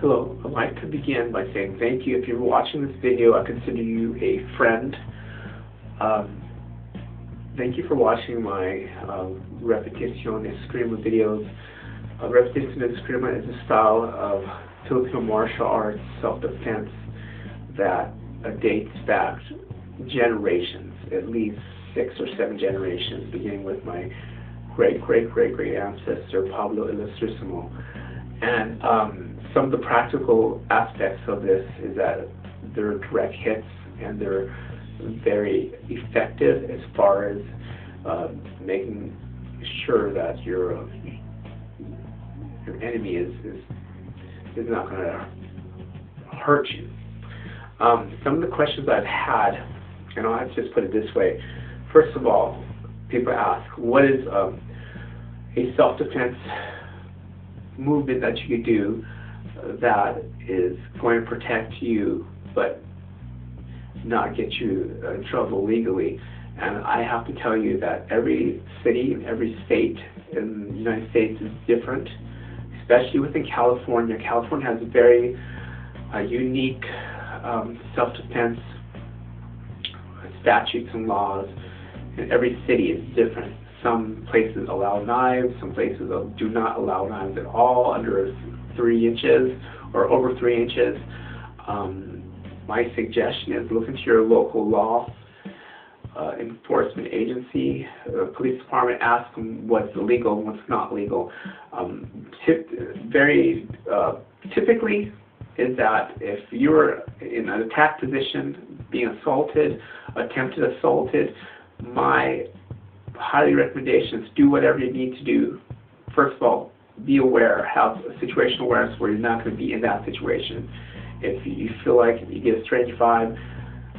Hello, I'd like to begin by saying thank you. If you're watching this video, I consider you a friend. Thank you for watching my Repeticion escrima videos. Repeticion escrima is a style of Filipino martial arts self-defense that dates back generations, at least 6 or 7 generations, beginning with my great ancestor Pablo Ilustrísimo. And some of the practical aspects of this is that they're direct hits and they're very effective as far as making sure that your enemy is not going to hurt you. Some of the questions I've had, and I'll have to just put it this way. First of all, people ask, what is a self-defense movement that you could do that is going to protect you but not get you in trouble legally? And I have to tell you that every city and every state in the United States is different, especially within California. California has very unique self-defense statutes and laws, and every city is different. Some places allow knives, some places do not allow knives at all under 3 inches or over 3 inches. My suggestion is look into your local law enforcement agency, police department, ask them what's legal and what's not legal. Typically is that if you're in an attack position, being assaulted, attempted assaulted, my highly recommendation is do whatever you need to do. First of all, be aware, have a situational awareness where you're not going to be in that situation. If you feel like you get a strange vibe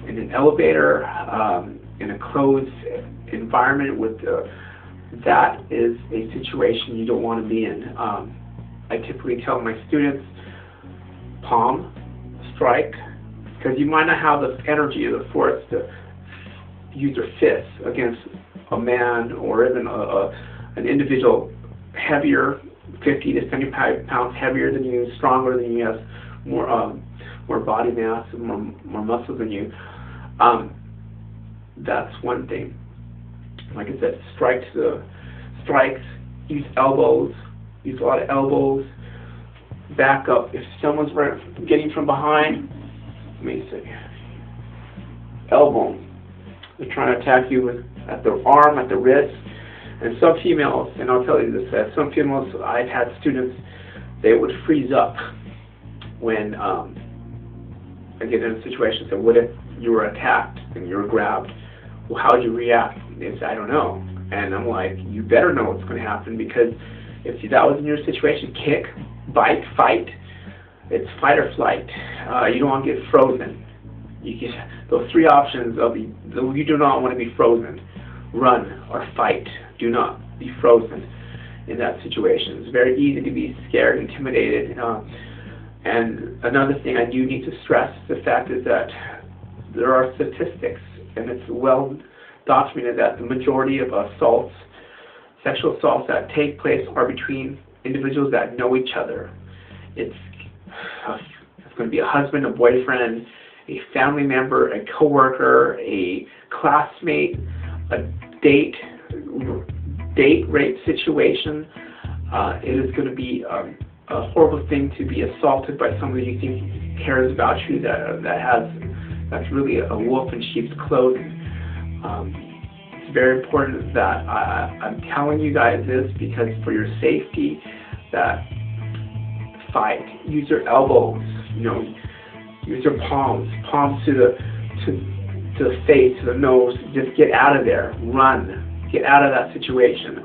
in an elevator, in a closed environment, that is a situation you don't want to be in. I typically tell my students, palm, strike, because you might not have the energy or the force to use your fists against a man or even an individual heavier, 50 to 75 pounds heavier than you, stronger than you, has more body mass, more muscles than you. That's one thing. Like I said, strikes, use elbows, use a lot of elbows, back up. If someone's getting from behind, let me see, elbow. They're trying to attack you at the arm, at the wrist. And some females, and I'll tell you this, that some females, I've had students, they would freeze up when I get in a situation. So what if you were attacked and you were grabbed? Well, how would you react? They say, I don't know. And I'm like, you better know what's going to happen, because if that was in your situation, kick, bite, fight, it's fight or flight. You don't want to get frozen. Those 3 options you do not want to be frozen. Run or fight. Do not be frozen in that situation. It's very easy to be scared, intimidated. And another thing I do need to stress, the fact is that there are statistics, and it's well documented that the majority of assaults, sexual assaults that take place are between individuals that know each other. It's going to be a husband, a boyfriend, a family member, a coworker, a classmate, a date rape situation. It is going to be a horrible thing to be assaulted by somebody you think cares about you, that's really a wolf in sheep's clothing. It's very important that I'm telling you guys this, because for your safety, that fight. Use your elbows. Use your palms to the face, to the nose. Just get out of there. Run. Get out of that situation.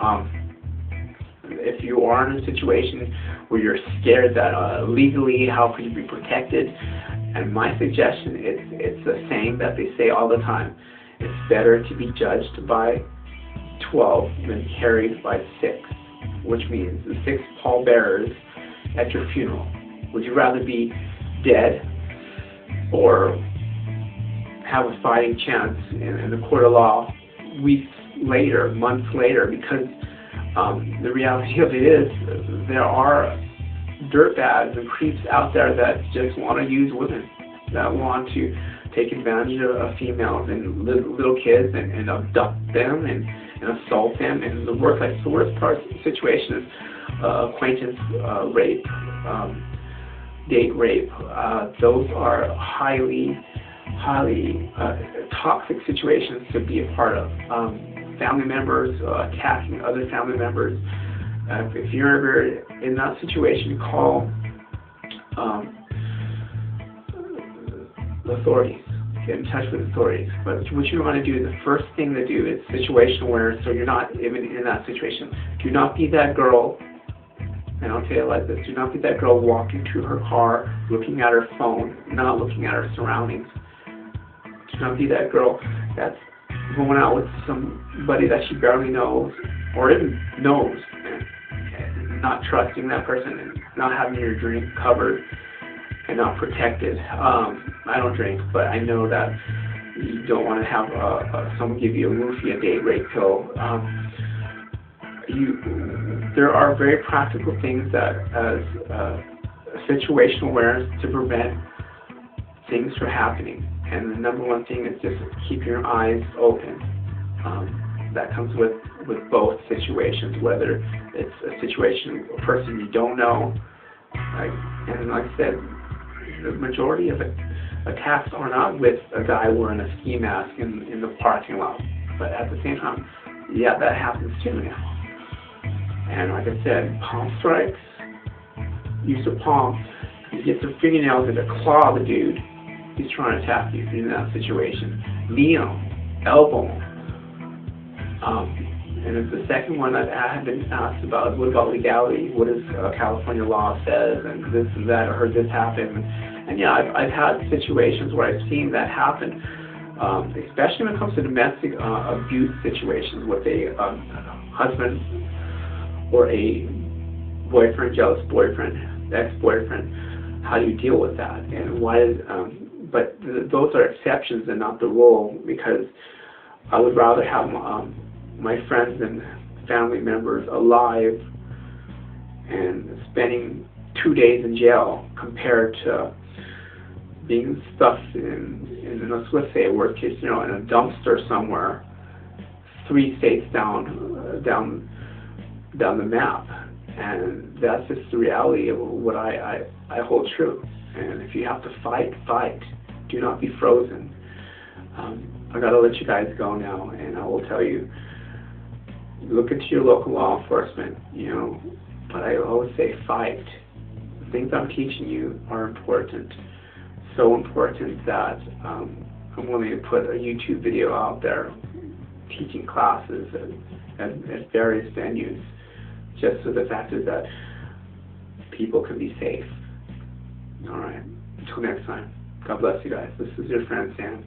If you are in a situation where you're scared that legally, how could you be protected? And my suggestion is, it's the saying that they say all the time. It's better to be judged by 12 than carried by 6, which means the 6 pallbearers at your funeral. Would you rather be dead or have a fighting chance in the court of law weeks later, months later? Because the reality of it is there are dirtbags and creeps out there that just want to use women, that want to take advantage of females and little kids and abduct them and assault them. And the worst part of the situation is acquaintance rape, date rape. Those are highly toxic situations to be a part of. Family members attacking other family members. If you're ever in that situation, call the authorities. Get in touch with authorities. But what you want to do, the first thing to do is situational awareness, so you're not even in that situation. Do not be that girl, and I'll tell you like this, do not be that girl walking to her car, looking at her phone, not looking at her surroundings. Do not be that girl that's going out with somebody that she barely knows, or even knows, and not trusting that person, and not having your drink covered, and not protected. I don't drink, but I know that you don't want to have someone give you a roofie, a date rape pill. There are very practical things that, as situational awareness, to prevent things from happening. And the number one thing is just keep your eyes open. That comes with both situations, whether it's a situation, a person you don't know, and like I said, the majority of attacks are not with a guy wearing a ski mask in the parking lot. But at the same time, yeah, that happens too now. And like I said, palm strikes, use of palm, you get some fingernails and claw the dude. He's trying to attack you in that situation. Knee him, elbow him. And the second one I have been asked about is, what about legality? What does California law says, and this and that, I heard this happen. And yeah, I've had situations where I've seen that happen, especially when it comes to domestic abuse situations with a husband or a boyfriend, jealous boyfriend, ex-boyfriend. How do you deal with that? And why is but those are exceptions and not the rule, because I would rather have my friends and family members alive and spending 2 days in jail compared to being stuffed in let's say a worst case scenario, in a dumpster somewhere 3 states down the map. And that's just the reality of what I hold true. And if you have to fight, fight. Do not be frozen. I gotta let you guys go now, and I will tell you, look into your local law enforcement, but I always say fight. The things I'm teaching you are important. So important that I'm willing to put a YouTube video out there teaching classes at various venues, just so the fact is that people can be safe. Alright, until next time. God bless you guys. This is your friend Sam.